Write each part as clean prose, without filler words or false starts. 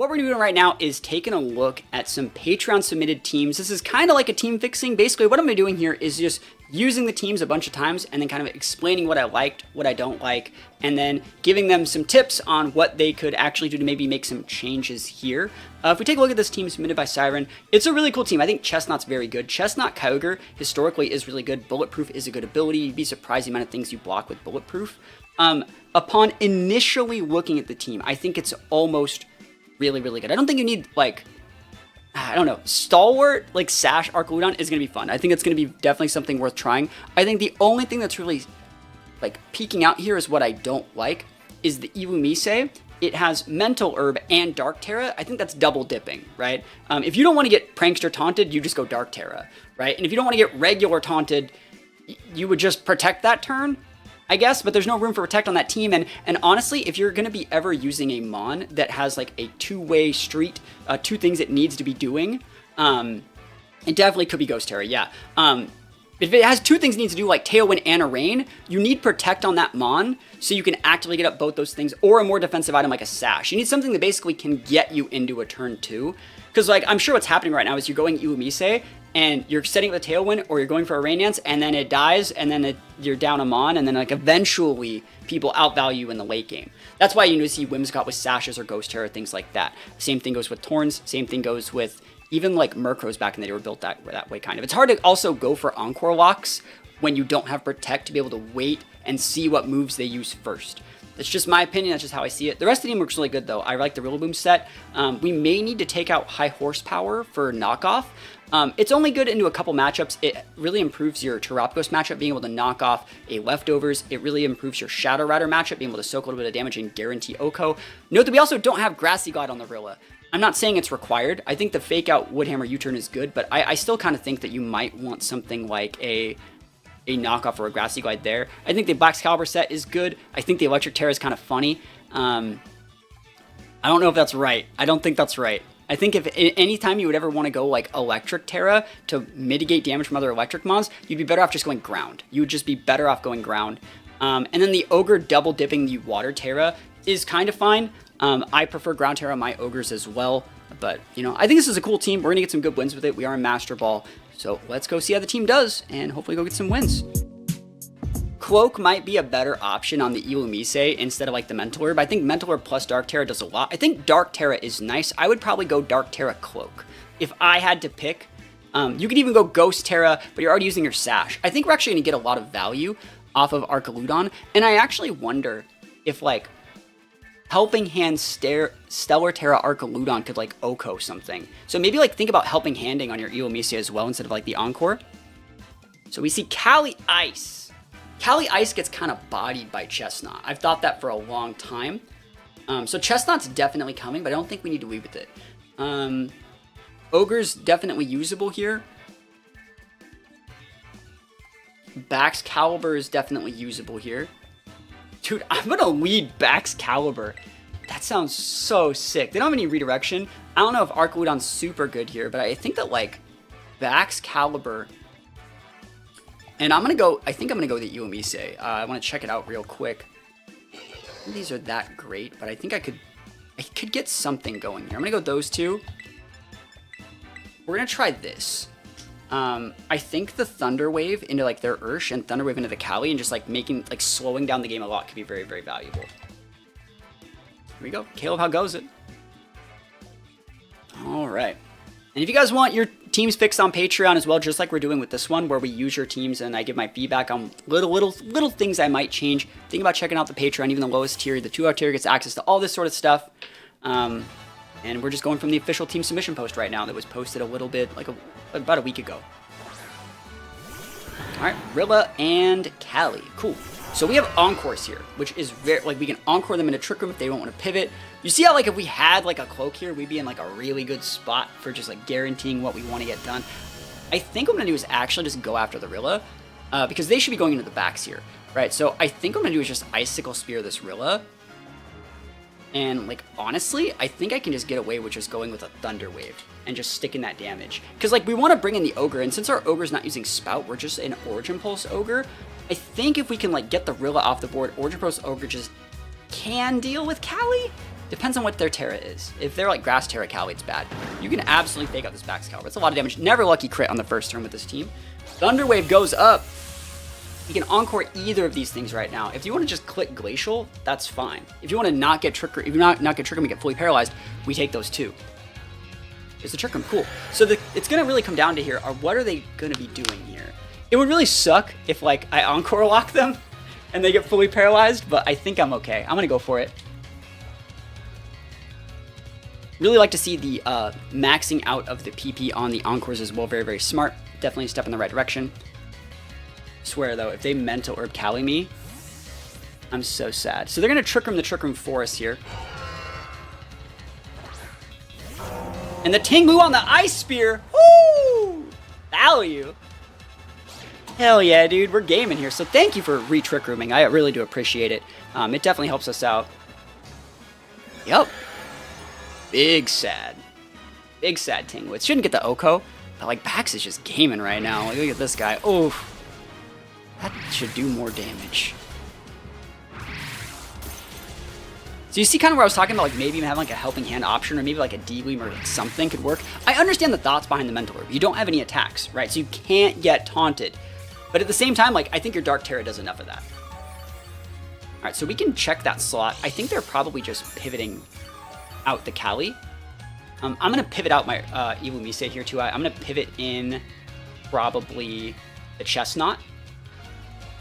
what we're doing right now is taking a look at some Patreon submitted teams. This is kind of like a team fixing. Basically, what I'm doing here is just using the teams a bunch of times and then kind of explaining what I liked, what I don't like, and then giving them some tips on what they could actually do to maybe make some changes here. If we take a look at this team submitted by Siren, it's a really cool team. I think Chesnaught's very good. Chesnaught Kyogre historically is really good. Bulletproof is a good ability. You'd be surprised the amount of things you block with Bulletproof. Upon initially looking at the team, I think it's almost really, really good. I don't think you need, like, I don't know, Stalwart, like Sash Arcaludon is going to be fun. I think it's going to be definitely something worth trying. I think the only thing that's really, like, peeking out here is what I don't like is the Illumise. It has Mental Herb and Dark Terra. I think that's double dipping, right? If you don't want to get Prankster taunted, you just go Dark Terra, right? And if you don't want to get regular taunted, you would just protect that turn, I guess, but there's no room for protect on that team. And honestly, if you're going to be ever using a Mon that has like a two-way street, two things it needs to be doing, it definitely could be Ghost Terra, yeah. If it has two things it needs to do, like Tailwind and a Rain, you need protect on that Mon so you can actively get up both those things, or a more defensive item like a Sash. You need something that basically can get you into a turn 2. Because, like, I'm sure what's happening right now is you're going Illumise, and you're setting up the Tailwind, or you're going for a Rain Dance, and then it dies, and then you're down a Mon, and then, like, eventually people outvalue you in the late game. That's why you need to see Whimsicott with Sashes or Ghost Terror, things like that. Same thing goes with Torns, same thing goes with even, like, Murkrows back in the day were built that way, kind of. It's hard to also go for Encore locks when you don't have Protect to be able to wait and see what moves they use first. That's just my opinion. That's just how I see it. The rest of the team looks really good, though. I like the Rillaboom set. We may need to take out High Horsepower for knockoff. It's only good into a couple matchups. It really improves your Terapagos matchup, being able to knock off a Leftovers. It really improves your Shadow Rider matchup, being able to soak a little bit of damage and guarantee Oko. Note that we also don't have Grassy Glide on the Rilla. I'm not saying it's required. I think the Fake Out Woodhammer U-turn is good, but I still kind of think that you might want something like a knockoff or a Grassy Glide there. I think the Black Excalibur set is good. I think the Electric Terra is kind of funny. I don't know if that's right. I don't think that's right. I think if anytime you would ever want to go like Electric Terra to mitigate damage from other electric mons, you'd be better off just going ground. You would just be better off going ground. And then the Ogre double dipping the Water Terra is kind of fine. I prefer ground Terra on my Ogres as well. But, you know, I think this is a cool team. We're going to get some good wins with it. We are in Master Ball. So let's go see how the team does and hopefully go get some wins. Cloak might be a better option on the Illumise instead of like the Mental Herb. I think Mental Herb plus Dark Terra does a lot. I think Dark Terra is nice. I would probably go Dark Terra Cloak. If I had to pick, you could even go Ghost Terra, but you're already using your Sash. I think we're actually going to get a lot of value off of Arcaludon. And I actually wonder if like Helping Hand Stellar Terra Arcaludon could like Oko something. So maybe like think about Helping Handing on your Illumise as well instead of like the Encore. So we see Cali Ice. Cali Ice gets kind of bodied by Chesnaught. I've thought that for a long time. So Chesnaught's definitely coming, but I don't think we need to leave with it. Ogre's definitely usable here. Bax Caliber is definitely usable here. Dude, I'm gonna lead Bax Caliber. That sounds so sick. They don't have any redirection. I don't know if Arcaludon's super good here, but I think that like Bax Caliber. And I'm gonna go, I think I'm gonna go with the Illumise. I wanna check it out real quick. These are that great, but I think I could get something going here. I'm gonna go those two. We're gonna try this. I think the Thunder Wave into like their Ursh and Thunder Wave into the Cali and just like slowing down the game a lot could be very, very valuable. Here we go. Caleb, how goes it? All right. And if you guys want your teams fixed on Patreon as well, just like we're doing with this one, where we use your teams and I give my feedback on little things I might change, think about checking out the Patreon. Even the lowest tier, the 2-hour tier, gets access to all this sort of stuff. And we're just going from the official team submission post right now that was posted a little bit, like about a week ago. All right, Rilla and Cali. Cool. So we have Encores here, which is very, like, we can Encore them into Trick Room if they don't want to pivot. You see how, like, if we had, like, a Cloak here, we'd be in, like, a really good spot for just, like, guaranteeing what we want to get done. I think what I'm going to do is actually just go after the Rilla, because they should be going into the backs here, right? So I think what I'm going to do is just Icicle Spear this Rilla. And, like, honestly, I think I can just get away with just going with a Thunder Wave and just sticking that damage. Because, like, we want to bring in the Ogre, and since our Ogre's not using Spout, we're just an Origin Pulse Ogre. I think if we can, like, get the Rilla off the board, Origin Pulse Ogre just can deal with Cali. Depends on what their Terra is. If they're like Grass Terra Cali, it's bad. You can absolutely fake out this back Caliber. It's a lot of damage. Never lucky crit on the first turn with this team. Thunder Wave goes up. You can Encore either of these things right now. If you want to just click Glacial, that's fine. If you want to not get Trick Room, if you not get Trick Room and get fully paralyzed, we take those too. It's the Trick Room, cool. So it's going to really come down to here, what are they going to be doing here? It would really suck if like I Encore lock them and they get fully paralyzed, but I think I'm okay. I'm going to go for it. Really like to see the maxing out of the PP on the Encores as well. Very, very smart. Definitely a step in the right direction. Swear though, if they Mental Herb Cali me, I'm so sad. So they're going to Trick Room the Trick Room for us here. And the Tinglu on the Ice Spear. Woo! Value. Hell yeah, dude. We're gaming here. So thank you for re-Trick Rooming. I really do appreciate it. It definitely helps us out. Yep. Big sad. Big sad Tinglu. It shouldn't get the Oko, but like Bax is just gaming right now. Like, look at this guy. Oof. That should do more damage. So you see kind of where I was talking about, like maybe even having like a helping hand option, or maybe like a D-Gleam or like something could work. I understand the thoughts behind the Mental Herb. You don't have any attacks, right? So you can't get taunted. But at the same time, like I think your Dark Terror does enough of that. All right, so we can check that slot. I think they're probably just pivoting out the Cali. I'm going to pivot out my Illumise here too. I'm going to pivot in probably the Chesnaught.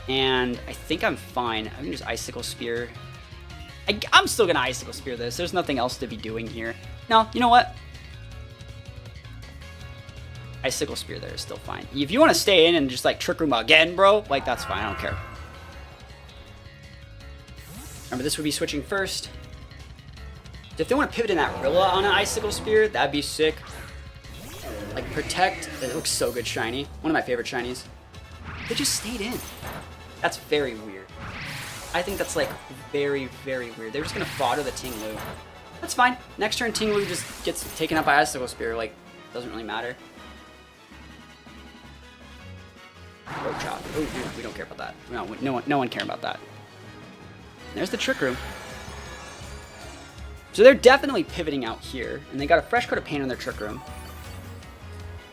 And I think I'm fine. I can just Icicle Spear. I'm still going to Icicle Spear this. There's nothing else to be doing here. No, you know what? Icicle Spear there is still fine. If you want to stay in and just like Trick Room again, bro, like that's fine. I don't care. Remember, this would be switching first. If they want to pivot in that Rilla on an Icicle Spear, that'd be sick. Like Protect, it looks so good shiny. One of my favorite shinies. They just stayed in. That's very weird. I think that's like very, very weird. They're just gonna fodder the Tinglu. That's fine. Next turn, Tinglu just gets taken up by Icicle Spear. Like, doesn't really matter. Road Chop. Oh, dude, we don't care about that. No one care about that. There's the Trick Room. So they're definitely pivoting out here, and they got a fresh coat of paint on their Trick Room.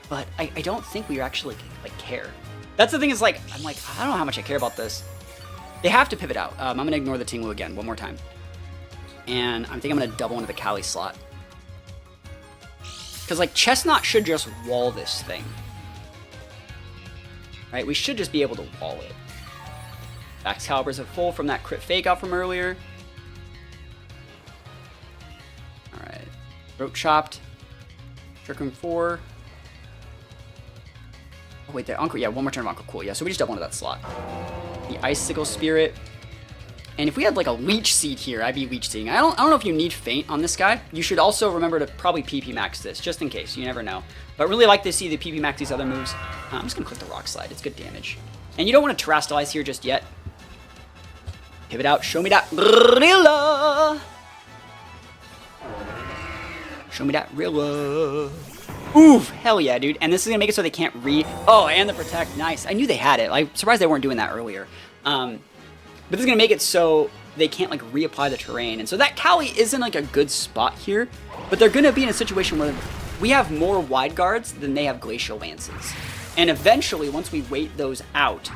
But I don't think we actually like care. That's the thing is like, I'm like, I don't know how much I care about this. They have to pivot out. I'm going to ignore the Tinglu again one more time. And I think I'm going to double into the Cali slot. Because like Chesnaught should just wall this thing. Right? We should just be able to wall it. Bax Caliber's at full from that crit fake out from earlier. Alright. Throat Chopped. Trick Room 4. Oh, wait, the Encore. Yeah, one more turn of Encore. Cool. Yeah, so we just double into that slot. The Icicle Spirit. And if we had like a Leech Seed here, I'd be Leech Seeding. I don't know if you need Feint on this guy. You should also remember to probably PP max this, just in case. You never know. But really like to see the PP max these other moves. I'm just going to click the Rock Slide. It's good damage. And you don't want to Terrastalize here just yet. Pivot out. Show me that Rilla. Show me that Rilla. Oof, hell yeah, dude. And this is going to make it so they can't Oh, and the Protect. Nice. I knew they had it. I'm surprised they weren't doing that earlier. But this is going to make it so they can't, like, reapply the terrain. And so that Cali isn't, like, a good spot here. But they're going to be in a situation where we have more Wide Guards than they have Glacial Lances. And eventually, once we wait those out,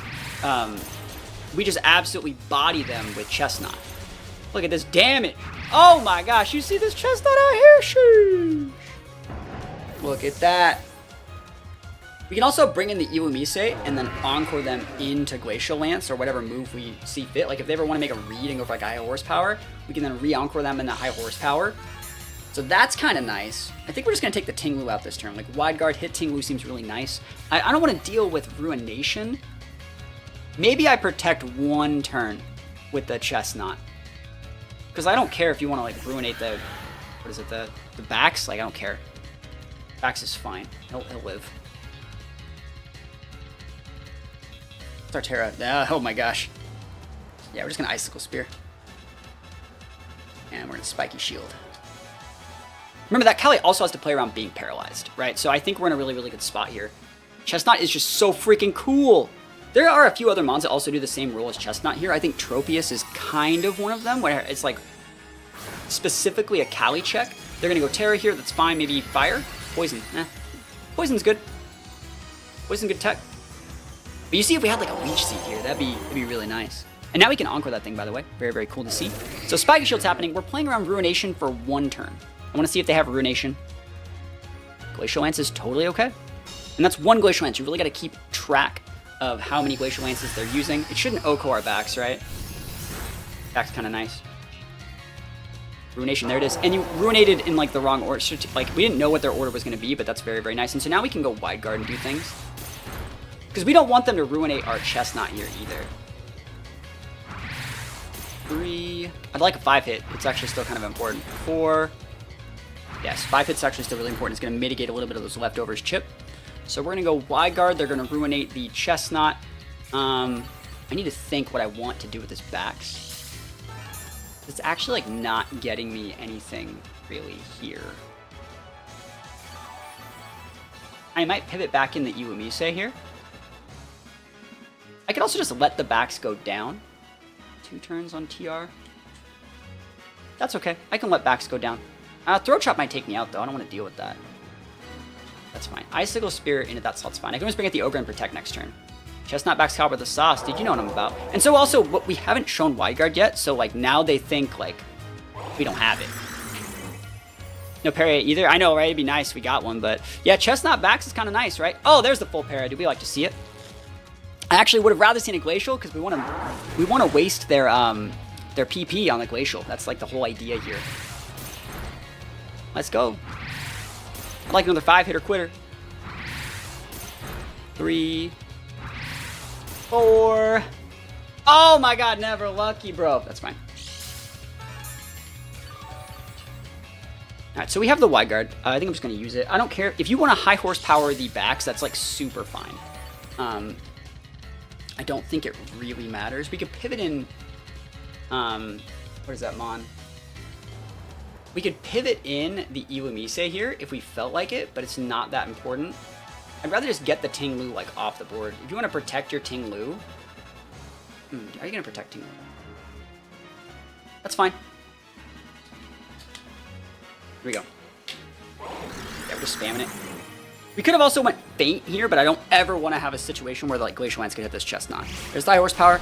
we just absolutely body them with Chesnaught. Look at this damage. Oh, my gosh. You see this Chesnaught out here? Sheesh. Look at that. We can also bring in the Illumise and then Encore them into Glacial Lance or whatever move we see fit. Like if they ever want to make a read and go for like high horsepower, we can then re-Encore them in the high horsepower. So that's kind of nice. I think we're just going to take the Tinglu out this turn. Like Wide Guard hit Tinglu seems really nice. I don't want to deal with Ruination. Maybe I Protect one turn with the Chesnaught. Because I don't care if you want to like Ruinate the, what is it, the Bax? Like I don't care. Bax is fine. He'll live. Tartera. Oh my gosh. Yeah, we're just going to Icicle Spear. And we're going to Spiky Shield. Remember, that Cali also has to play around being paralyzed, right? So I think we're in a really, really good spot here. Chesnaught is just so freaking cool. There are a few other mons that also do the same role as Chesnaught here. I think Tropius is kind of one of them, where it's like specifically a Cali check. They're going to go Terra here. That's fine. Maybe Fire. Poison. Poison's good. Poison good tech. But you see, if we had like a Leech Seed here, that'd be really nice. And now we can Encore that thing, by the way. Very, very cool to see. So Spiky Shield's happening. We're playing around Ruination for 1 turn. I want to see if they have Ruination. Glacial Lance is totally okay. And that's 1 Glacial Lance. You really got to keep track of how many Glacial Lances they're using. It shouldn't OHKO our backs, right? Back's kind of nice. Ruination, there it is. And you ruinated in like the wrong order. Like we didn't know what their order was going to be, but that's very, very nice. And so now we can go Wide Guard and do things. Because we don't want them to ruinate our Chesnaught here either. 3. I'd like a 5-hit. It's actually still kind of important. 4. Yes, 5 hit's actually still really important. It's going to mitigate a little bit of those leftovers chip. So we're going to go Wide Guard. They're going to ruinate the Chesnaught. I need to think what I want to do with this backs. It's actually like not getting me anything really here. I might pivot back in the Iwamise here. I could also just let the backs go down. 2 turns on TR. That's okay. I can let backs go down. Throat Chop might take me out though. I don't want to deal with that. That's fine. Icicle Spirit into that slot's fine. I can always bring out the Ogre and Protect next turn. Chestnut backs Caliber the Sauce. Did you know what I'm about? And so also, what we haven't shown Wide Guard yet, so like now they think like we don't have it. No Parry either. I know, right? It'd be nice if we got one, but yeah, Chestnut backs is kind of nice, right? Oh, there's the full Parry. Do we like to see it? I actually would have rather seen a Glacial because we want to waste their PP on the Glacial. That's like the whole idea here. Let's go. I'd like another 5-hitter quitter. 3, 4. Oh my god, never lucky, bro. That's fine. Alright, so we have the Wide Guard. I think I'm just going to use it. I don't care. If you want to high horsepower the backs, that's like super fine. I don't think it really matters. We could pivot in... what is that, Mon? We could pivot in the Iwamise here if we felt like it, but it's not that important. I'd rather just get the Ting Lu like off the board. If you want to protect your Ting Lu, are you going to protect Ting Lu? That's fine. Here we go. Yeah, we're just spamming it. We could have also went Faint here, but I don't ever want to have a situation where like Glacial Lance could hit this Chestnut. There's the high horsepower.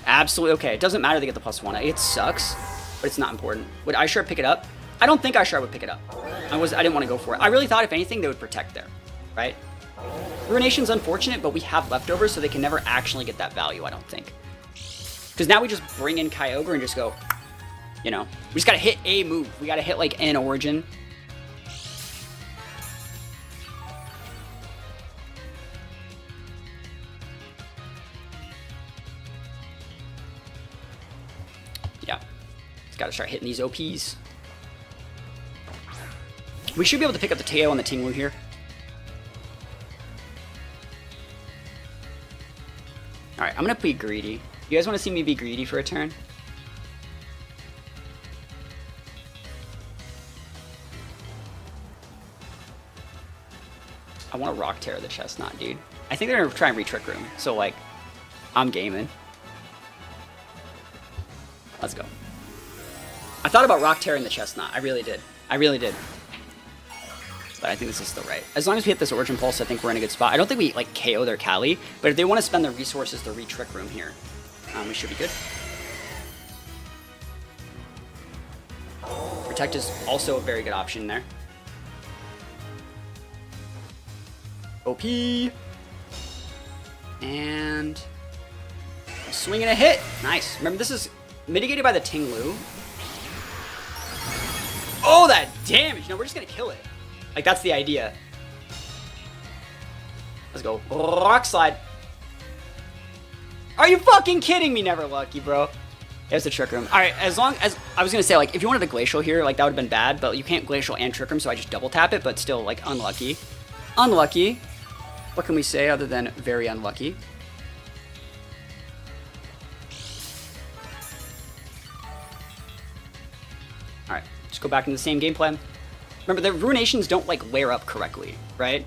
Absolutely okay. It doesn't matter to get the +1. It sucks, but it's not important. Would Ishar pick it up? I don't think Ishar would pick it up. I didn't want to go for it. I really thought if anything they would protect there, right? Ruination's unfortunate, but we have leftovers, so they can never actually get that value, I don't think. Because now we just bring in Kyogre and just go, you know, we just got to hit a move. We got to hit like an Origin. Yeah, just got to start hitting these OPs. We should be able to pick up the Teo and the Ting Lu here. Alright, I'm going to be greedy. You guys want to see me be greedy for a turn? I want to Rock Terror the Chestnut, dude. I think they're going to try and re-Trick Room. So, like, I'm gaming. Let's go. I thought about Rock Terror in the Chestnut. I really did. I really did. But I think this is still right. As long as we hit this Origin Pulse, I think we're in a good spot. I don't think we, like, KO their Cali, but if they want to spend their resources to re-Trick Room here, we should be good. Protect is also a very good option there. OP. And swing and a hit. Nice. Remember, this is mitigated by the Ting Lu. Oh, that damage. No, we're just going to kill it. Like, that's the idea. Let's go. Rock Slide. Are you fucking kidding me? Never lucky, bro. There's the Trick Room. All right, as long as... I was going to say, like, if you wanted a Glacial here, like, that would have been bad, but you can't Glacial and Trick Room, so I just double tap it, but still, like, unlucky. Unlucky. What can we say other than very unlucky? All right, just go back into the same game plan. Remember, the Ruinations don't, like, layer up correctly, right?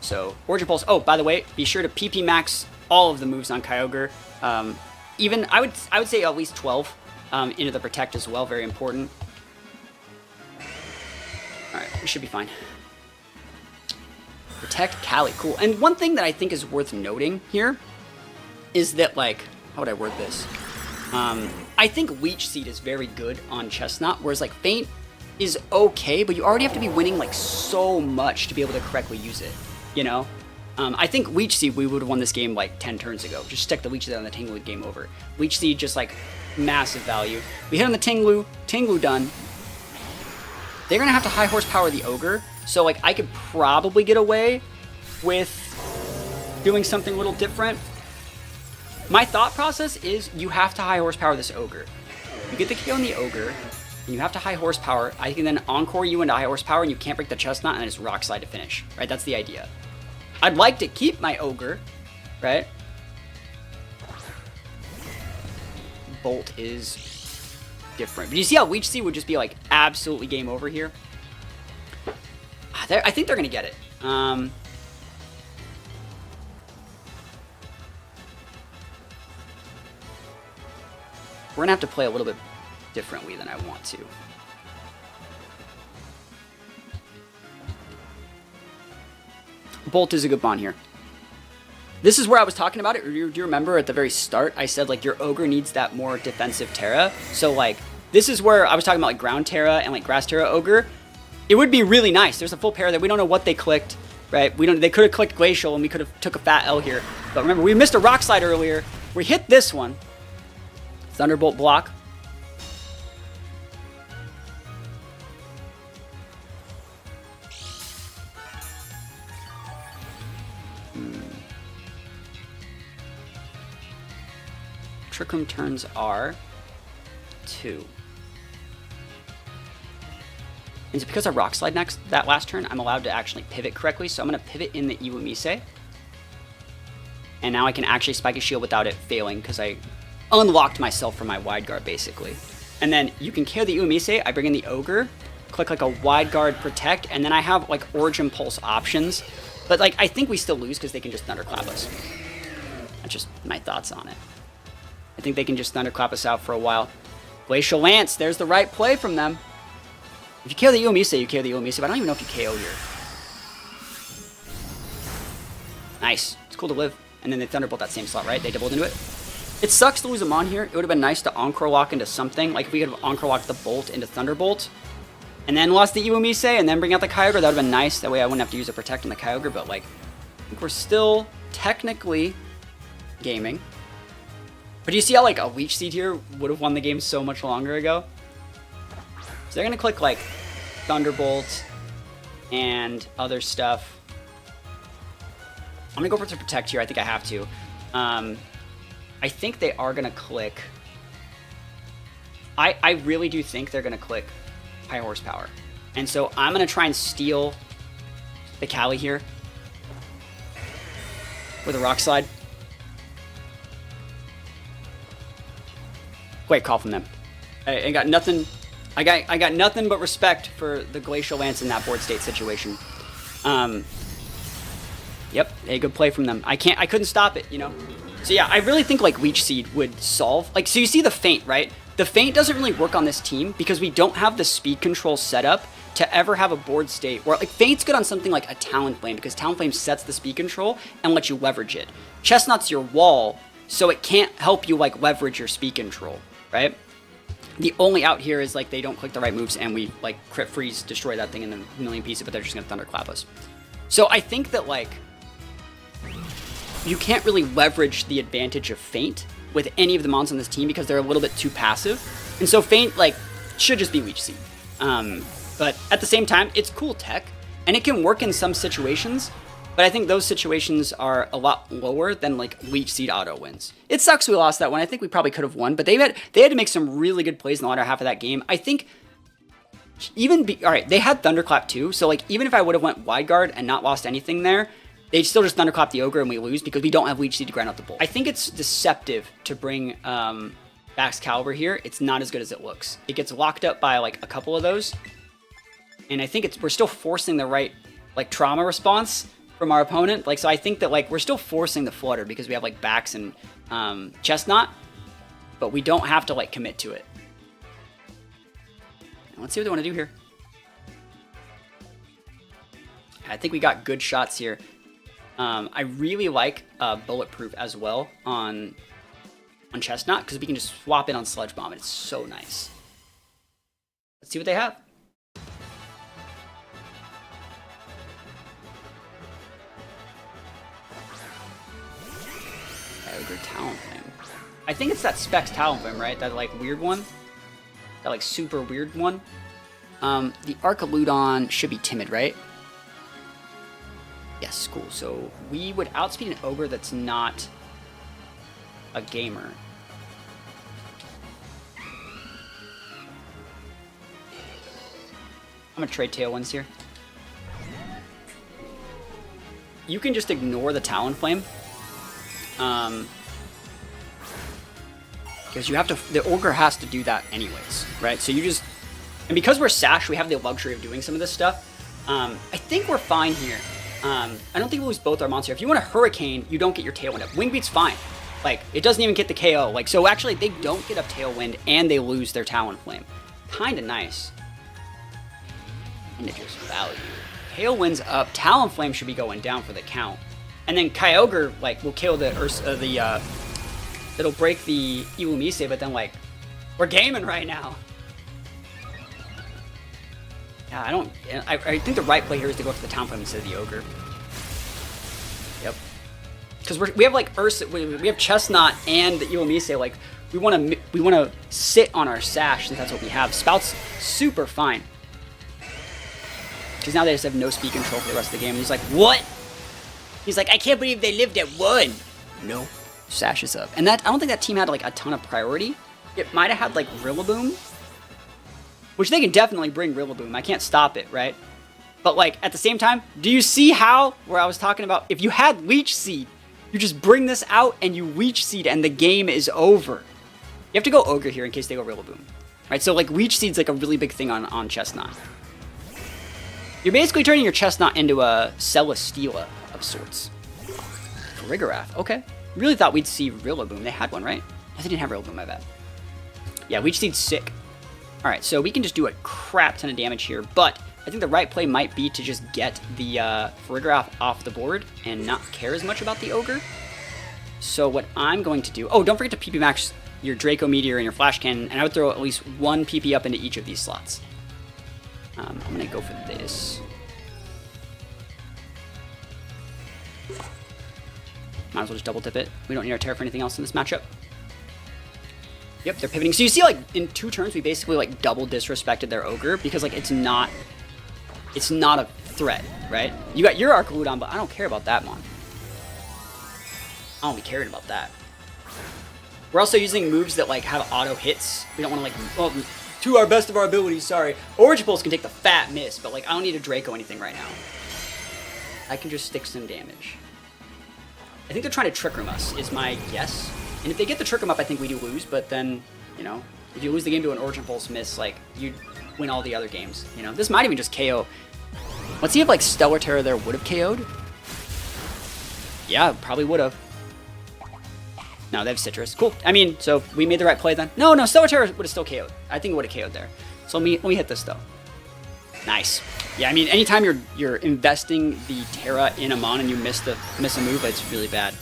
So, Origin Pulse. Oh, by the way, be sure to PP max all of the moves on Kyogre. Even, I would say at least 12 into the Protect as well. Very important. We should be fine. Protect Callie, cool. And one thing that I think is worth noting here is that, like, how would I word this? I think Leech Seed is very good on Chesnaught, whereas like Feint is okay, but you already have to be winning like so much to be able to correctly use it, you know? I think Leech Seed, we would have won this game like 10 turns ago. Just stick the Leech Seed on the Tinglu, game over. Leech Seed, just like massive value. We hit on the Tinglu, Tinglu done. They're gonna have to high horsepower the Ogre, so like I could probably get away with doing something a little different. My thought process is you have to high horsepower this Ogre. You get the KO on the Ogre, and you have to high horsepower. I can then encore you into high horsepower, and you can't break the Chesnaught, and then just rock slide to finish, right? That's the idea. I'd like to keep my Ogre, right? Bolt is different. But you see how Leech Seed would just be like absolutely game over here? I think they're going to get it. We're going to have to play a little bit differently than I want to. Bolt is a good bond here. This is where I was talking about it. Do you remember at the very start, I said like your Ogre needs that more defensive Terra. So like, this is where I was talking about like ground Terra and like grass Terra Ogre. It would be really nice. There's a full pair that we don't know what they clicked, right? They could have clicked Glacial and we could have took a fat L here. But remember, we missed a Rock Slide earlier. We hit this one. Thunderbolt block. Trick Room turns are 2. And so because I Rock Slide that last turn, I'm allowed to actually pivot correctly. So I'm going to pivot in the Iwamise. And now I can actually Spike a Shield without it failing because I unlocked myself from my Wide Guard, basically. And then you can kill the Iwamise. I bring in the Ogre, click like a Wide Guard Protect, and then I have like Origin Pulse options. But like I think we still lose because they can just Thunderclap us. That's just my thoughts on it. I think they can just Thunderclap us out for a while. Glacial Lance, there's the right play from them. If you kill the Iwamise, you kill the Iwamise, but I don't even know if you KO here. Nice. It's cool to live. And then they Thunderbolt that same slot, right? They doubled into it. It sucks to lose them on here. It would have been nice to Encore Lock into something. Like if we could have Encore Locked the Bolt into Thunderbolt. And then lost the Iwamise and then bring out the Kyogre. That would have been nice. That way I wouldn't have to use a Protect on the Kyogre. But like, I think we're still technically gaming. But you see how like a Leech Seed here would have won the game so much longer ago? So they're going to click like Thunderbolt and other stuff. I'm going to go for the Protect here. I think I have to. I think they are going to click. I really do think they're going to click High Horsepower. And so I'm going to try and steal the Callie here with a Rock Slide. Great call from them. I got nothing. I got nothing but respect for the Glacial Lance in that board state situation. Yep, a good play from them. I couldn't stop it, you know. So yeah, I really think like Leech Seed would solve. Like, so you see the Feint, right? The Feint doesn't really work on this team because we don't have the speed control set up to ever have a board state where like Feint's good on something like a Talonflame because Talonflame sets the speed control and lets you leverage it. Chesnaught's your wall, so it can't help you like leverage your speed control, right? The only out here is like they don't click the right moves and we like crit freeze, destroy that thing in a million pieces, but they're just gonna Thunderclap us. So I think that like you can't really leverage the advantage of Feint with any of the mons on this team because they're a little bit too passive. And so Feint like should just be Leech Seed. But at the same time, it's cool tech and it can work in some situations, but I think those situations are a lot lower than like Leech Seed auto wins. It sucks we lost that one. I think we probably could have won, but they had to make some really good plays in the latter half of that game. I think all right, they had Thunderclap too. So like even if I would have went Wide Guard and not lost anything there, they'd still just Thunderclap the Ogre and we lose because we don't have Leech Seed to grind out the Bolt. I think it's deceptive to bring Bax Caliber here. It's not as good as it looks. It gets locked up by like a couple of those. And I think we're still forcing the right like trauma response from our opponent. Like, so I think that like we're still forcing the Flutter because we have like Bax and Chesnaught, but we don't have to like commit to it. Let's see what they want to do here. I think we got good shots here. I really like Bulletproof as well on Chesnaught, because we can just swap it on Sludge Bomb, and it's so nice. Let's see what they have. Kyogre Talonflame. I think it's that Specs Talonflame, right? That like weird one? That like super weird one? The Archaludon should be timid, right? Yes, cool. So we would outspeed an Ogre that's not a gamer. I'm gonna trade Tailwinds here. You can just ignore the Talonflame. Because you have to, the Ogre has to do that anyways, right? So you just, and because we're Sash, we have the luxury of doing some of this stuff. I think we're fine here. I don't think we lose both our monsters. If you want a Hurricane, you don't get your Tailwind up. Wing Beat's fine. Like, it doesn't even get the KO. Like, so actually, they don't get up Tailwind, and they lose their Talonflame. Kinda nice. And it just value. Tailwind's up. Talonflame should be going down for the count. And then Kyogre, like, will kill the it'll break the Ilumise, but then, like, we're gaming right now. Yeah, I think the right play here is to go for the Talonflame instead of the Ogre. Yep. Because we have, like, Ursa, we have Chesnaught and the Ilumise, like, we want to sit on our Sash since that's what we have. Spout's super fine. Because now they just have no speed control for the rest of the game. And he's like, what? He's like, I can't believe they lived at 1. No. Sash is up. And that, I don't think that team had, like, a ton of priority. It might have had, like, Rillaboom. Which they can definitely bring Rillaboom. I can't stop it, right? But, like, at the same time, do you see how, where I was talking about, if you had Leech Seed, you just bring this out and you Leech Seed and the game is over. You have to go Ogre here in case they go Rillaboom. Right? So, like, Leech Seed's, like, a really big thing on Chesnaught. You're basically turning your Chesnaught into a Celesteela of sorts. Farigiraf, okay. Really thought we'd see Rillaboom. They had one, right? They didn't have Rillaboom, my bad. Yeah, Leech Seed's sick. Alright, so we can just do a crap ton of damage here, but I think the right play might be to just get the Farigiraf off the board and not care as much about the Ogre. So what I'm going to do... Oh, don't forget to PP max your Draco Meteor and your Flash Cannon, and I would throw at least one PP up into each of these slots. I'm going to go for this. Might as well just double dip it. We don't need our Terra for anything else in this matchup. Yep, they're pivoting. So you see, like, in 2 turns, we basically, like, double disrespected their Ogre because, like, it's not a threat, right? You got your Archaludon, but I don't care about that one. I don't be caring about that. We're also using moves that, like, have auto hits. We don't want to, like, oh, to our best of our abilities, sorry. Origin Pulse can take the fat miss, but, like, I don't need a Draco anything right now. I can just stick some damage. I think they're trying to Trick Room us, is my guess. And if they get the Trick Room up, I think we do lose, but then, you know, if you lose the game to an Origin Pulse miss, like, you win all the other games, you know? This might even just KO. Let's see if, like, Stellar Terra there would have KO'd. Yeah, probably would have. No, they have Citrus. Cool. I mean, so we made the right play then. No, Stellar Terra would have still KO'd. I think it would have KO'd there. So let me hit this, though. Nice. Yeah, I mean, anytime you're investing the Terra in a mon and you miss a move, it's really bad.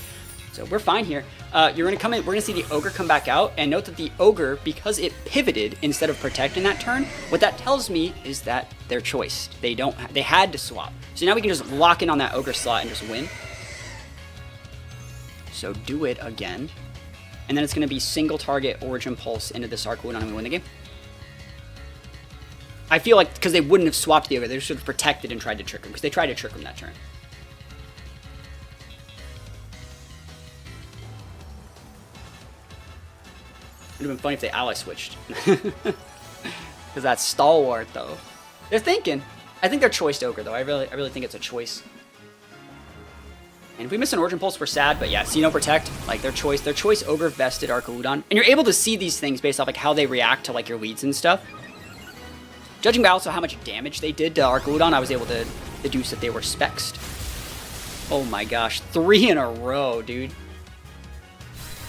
So we're fine here. You're gonna come in. We're gonna see the Ogre come back out, and note that the Ogre, because it pivoted instead of protecting that turn, what that tells me is that their choice. They had to swap. So now we can just lock in on that Ogre slot and just win. So do it again, and then it's gonna be single target Origin Pulse into this Archaludon and we win the game. I feel like because they wouldn't have swapped the Ogre, they should have protected and tried to trick him, because they tried to trick him that turn. It would have been funny if they ally switched. Because that's stalwart, though. They're thinking. I think they're choiced Ogre, though. I really think it's a choice. And if we miss an Origin Pulse, we're sad. But yeah, see no protect. Like, their choice Ogre vested Archaludon. And you're able to see these things based off like how they react to like your leads and stuff. Judging by also how much damage they did to Archaludon, I was able to deduce that they were spexed. Oh my gosh. 3 in a row, dude.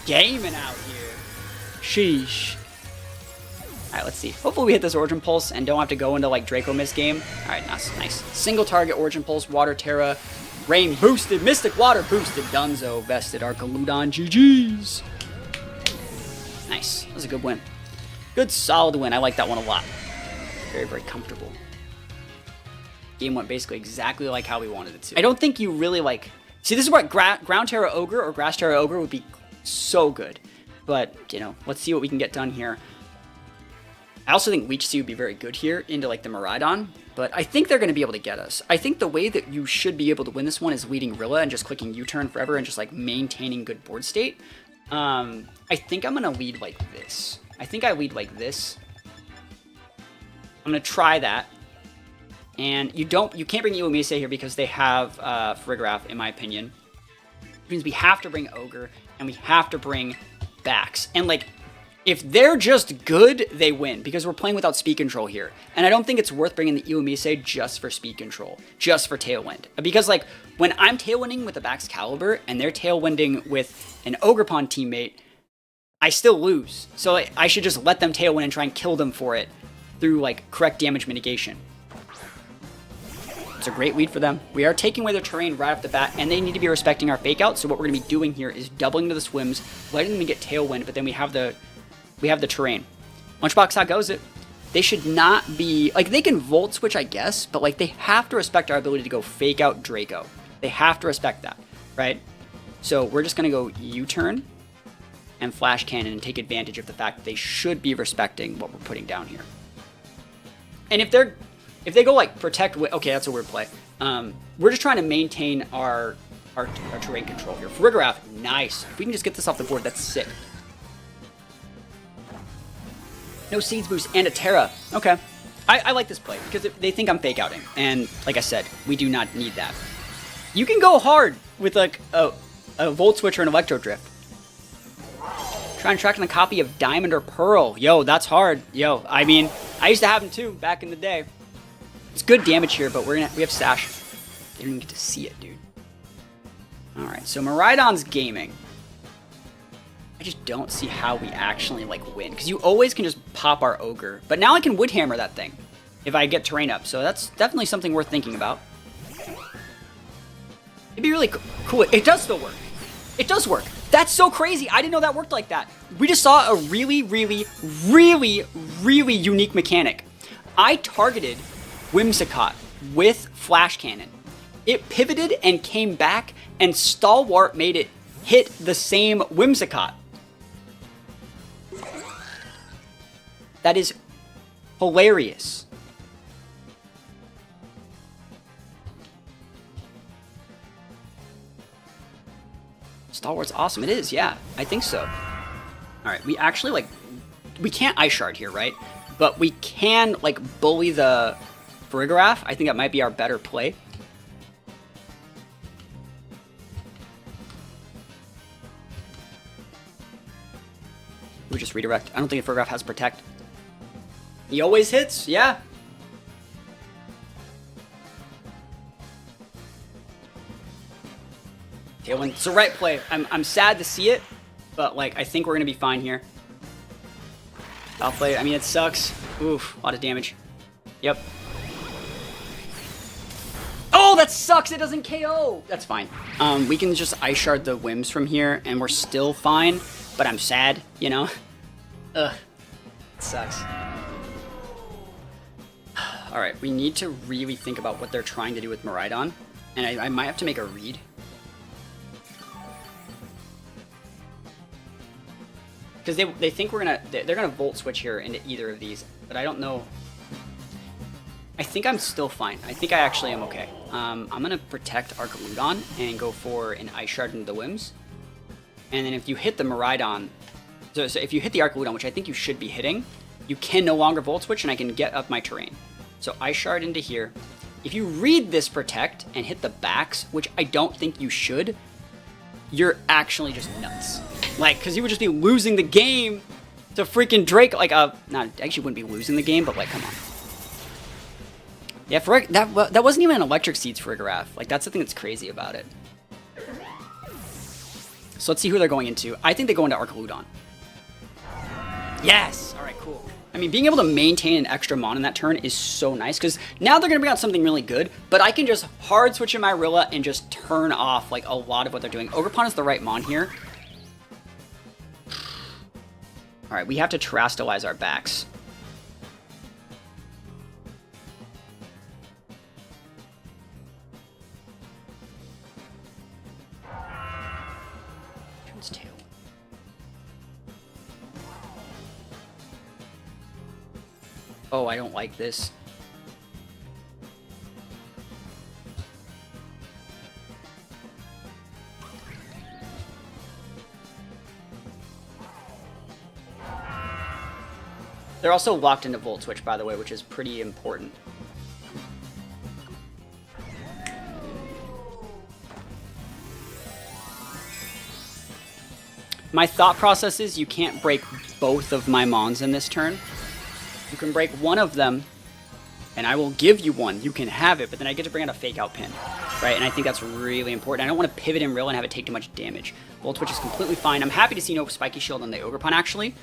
Gaming out here. Sheesh. Alright, let's see. Hopefully we hit this Origin Pulse and don't have to go into like Draco Mist game. Alright, nice. Single target Origin Pulse, Water Terra, Rain boosted, Mystic Water boosted, Dunzo vested, Archaludon, GG's. Nice. That was a good win. Good solid win. I like that one a lot. Very, very comfortable. Game went basically exactly like how we wanted it to. I don't think you really like... See, this is what Ground Terra Ogre or Grass Terra Ogre would be so good. But, you know, let's see what we can get done here. I also think Leech Seed would be very good here into like the Miraidon, but I think they're going to be able to get us. I think the way that you should be able to win this one is leading Rilla and just clicking U-turn forever and just like maintaining good board state. I think I'm going to lead like this. I think I lead like this. I'm going to try that. And you can't bring Ilumise here because they have Farigiraf, in my opinion. Which means we have to bring Ogre and we have to bring Bax. And like, if they're just good, they win, because we're playing without speed control here. And I don't think it's worth bringing the Ilumise just for speed control, just for Tailwind. Because, like, when I'm Tailwinding with a Bax Caliber, and they're Tailwinding with an Ogerpon teammate, I still lose. So like, I should just let them Tailwind and try and kill them for it through, like, correct damage mitigation. It's a great lead for them. We are taking away their terrain right off the bat, and they need to be respecting our Fake Out, so what we're going to be doing here is doubling to the swims, letting them get Tailwind, but then we have the terrain. Lunchbox, how goes it? They should not be... Like, they can Volt Switch, I guess, but, like, they have to respect our ability to go Fake Out Draco. They have to respect that, right? So we're just going to go U-turn and Flash Cannon and take advantage of the fact that they should be respecting what we're putting down here. And if they go, like, Protect... Okay, that's a weird play. We're just trying to maintain our terrain control here. Farigiraf, nice. If we can just get this off the board, that's sick. No Seeds Boost and a Terra. Okay. I like this play because they think I'm Fake Outing. And like I said, we do not need that. You can go hard with like a Volt Switch or an Electro Drift. Try and track on a copy of Diamond or Pearl. Yo, that's hard. Yo, I mean, I used to have them too back in the day. It's good damage here, but we have Sash. They don't even get to see it, dude. Alright, so Miraidon's gaming. I just don't see how we actually, like, win. Because you always can just pop our Ogre. But now I can Wood Hammer that thing if I get terrain up. So that's definitely something worth thinking about. It'd be really cool. It does still work. It does work. That's so crazy. I didn't know that worked like that. We just saw a really, really, really, really unique mechanic. I targeted Whimsicott with Flash Cannon. It pivoted and came back, and Stalwart made it hit the same Whimsicott. That is hilarious. Stalwart's awesome. It is, yeah. I think so. Alright, we actually, like... We can't Ice Shard here, right? But we can, like, bully the Farigiraf. I think that might be our better play. We just redirect. I don't think a Farigiraf has Protect. He always hits, yeah. Tailwind, it's the right play. I'm sad to see it, but like I think we're gonna be fine here. Foul play, I mean it sucks. Oof, a lot of damage. Yep. Oh, that sucks, it doesn't KO! That's fine. We can just Ice Shard the Whims from here, and we're still fine, but I'm sad, you know? Ugh, it sucks. Alright, we need to really think about what they're trying to do with Miraidon, and I might have to make a read. Because they think they're gonna Volt Switch here into either of these, but I don't know. I think I'm still fine. I think I actually am okay. I'm gonna protect Archaludon and go for an Ice Shard into the Whims. And then if you hit the Miraidon, so if you hit the Archaludon, which I think you should be hitting, you can no longer Volt Switch and I can get up my terrain. So Ice Shard into here. If you read this Protect and hit the backs, which I don't think you should, you're actually just nuts. Like, because you would just be losing the game to freaking Drake. Like, not actually wouldn't be losing the game, but like, come on. Yeah, that wasn't even an Electric Seeds Farigiraf. Like, that's the thing that's crazy about it. So let's see who they're going into. I think they go into Archaludon. Yes! Alright, cool. I mean, being able to maintain an extra mon in that turn is so nice, because now they're going to bring out something really good, but I can just hard switch in my Rilla and just turn off like a lot of what they're doing. Ogerpon is the right mon here. All right, we have to terastalize our backs. Turns 2. Oh, I don't like this. They're also locked into Volt Switch, by the way, which is pretty important. My thought process is you can't break both of my Mons in this turn. You can break one of them, and I will give you one. You can have it, but then I get to bring out a fake out pin, right? And I think that's really important. I don't want to pivot in real and have it take too much damage. Volt Switch is completely fine. I'm happy to see no Spiky Shield on the Ogerpon, actually.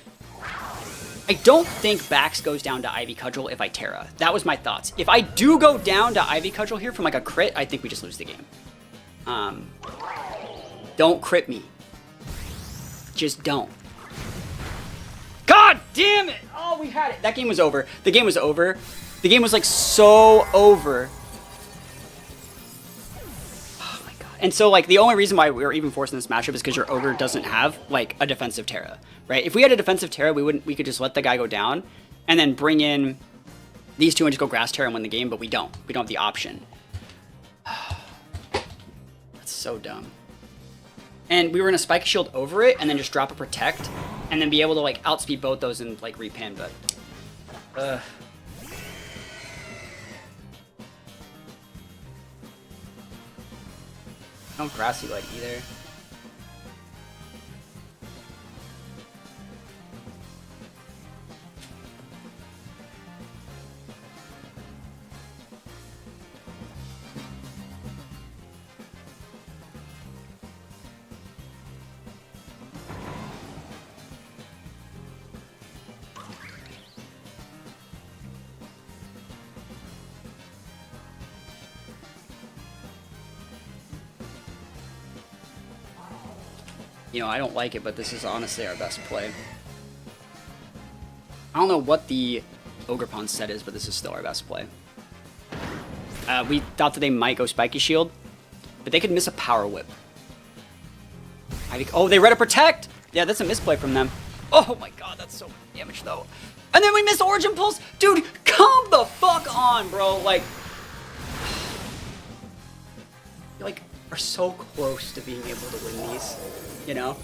I don't think Bax goes down to Ivy Cudgel if I Terra. That was my thoughts. If I do go down to Ivy Cudgel here from like a crit, I think we just lose the game. Don't crit me. Just don't. God damn it! Oh, we had it. That game was over. The game was over. The game was like so over. Oh my god. And so like the only reason why we were even forcing this matchup is because your Ogre doesn't have like a defensive Terra, right? If we had a defensive Terra, we could just let the guy go down and then bring in these two and just go Grass Terra and win the game, but we don't. We don't have the option. That's so dumb. And we were gonna Spike Shield over it and then just drop a Protect and then be able to like outspeed both those and like repin, but no Grassy Light either. You know, I don't like it, but this is honestly our best play. I don't know what the Ogerpon set is, but this is still our best play. We thought that they might go Spiky Shield, but they could miss a Power Whip. Oh, they read a Protect! Yeah, that's a misplay from them. Oh my god, that's so much damage, though. And then we missed Origin Pulse! Dude, come the fuck on, bro! Like, you like, are so close to being able to win these. You know?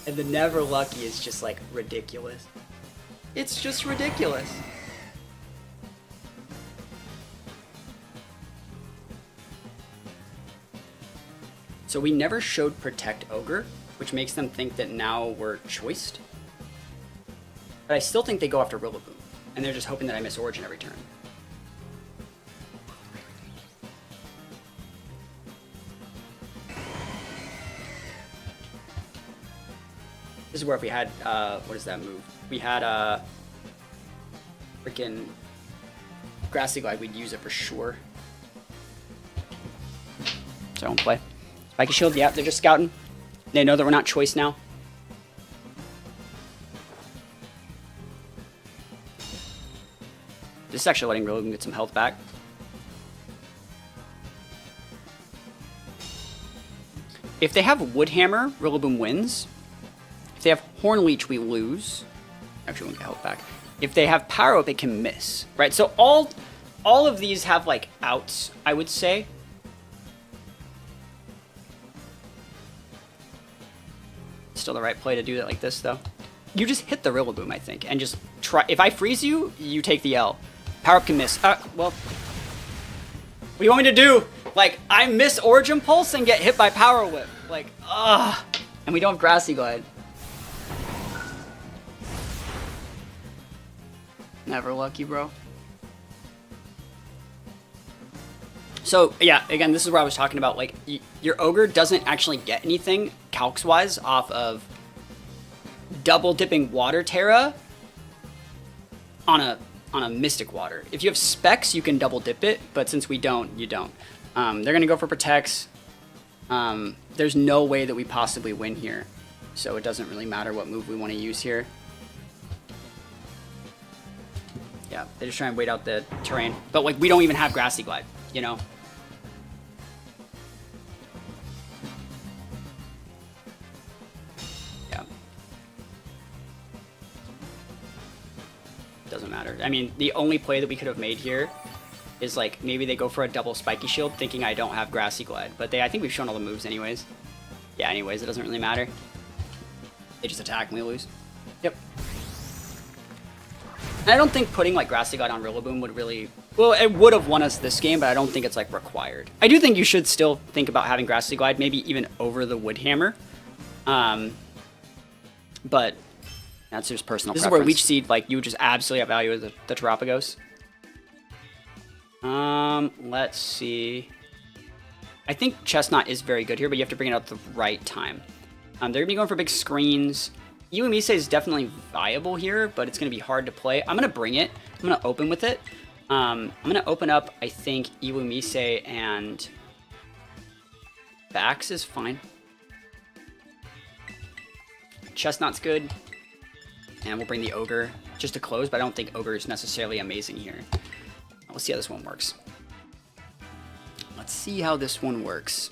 And the Never Lucky is just like ridiculous. It's just ridiculous. So we never showed Protect Ogre, which makes them think that now we're choiced. But I still think they go after Rillaboom, and they're just hoping that I miss Origin every turn. This is where if we had, what is that move? We had freaking Grassy Glide, we'd use it for sure. So I won't play. Spiky Shield, yeah, they're just scouting. They know that we're not choice now. This is actually letting Rillaboom get some health back. If they have Wood Hammer, Rillaboom wins. If they have Horn Leech, we lose. Actually, we won't get health back. If they have Power Whip, they can miss. Right? So all of these have like outs, I would say. Still the right play to do it like this, though. You just hit the Rillaboom, I think, and just try. If I freeze you, you take the L. Power Up can miss. Well, what do you want me to do? Like, I miss Origin Pulse and get hit by Power Whip. Like, ugh. And we don't have Grassy Glide. Never lucky, bro. So, yeah, again, this is where I was talking about, like, your Ogre doesn't actually get anything, calcs-wise, off of double-dipping Water Terra on a Mystic Water. If you have Specs, you can double dip it, but since we don't, you don't. They're gonna go for Protects. There's no way that we possibly win here, so it doesn't really matter what move we want to use here. Yeah, they just try and wait out the terrain, but like we don't even have Grassy Glide, you know. Doesn't matter. I mean, the only play that we could have made here is like maybe they go for a double Spiky Shield thinking I don't have Grassy Glide, but I think we've shown all the moves anyways. Yeah, anyways, it doesn't really matter. They just attack and we lose. Yep. And I don't think putting like Grassy Glide on Rillaboom would really... Well, it would have won us this game, but I don't think it's like required. I do think you should still think about having Grassy Glide, maybe even over the Wood Hammer. But... That's just personal preference. This is where Leech Seed, like, you would just absolutely outvalue the Terapagos. Let's see. I think Chesnaught is very good here, but you have to bring it out at the right time. They're going to be going for big screens. Iwamise is definitely viable here, but it's going to be hard to play. I'm going to bring it. I'm going to open with it. I'm going to open up, I think, Iwamise and Bax is fine. Chesnaught's good. And we'll bring the Ogre just to close, but I don't think Ogre is necessarily amazing here. Let's see how this one works. Let's see how this one works.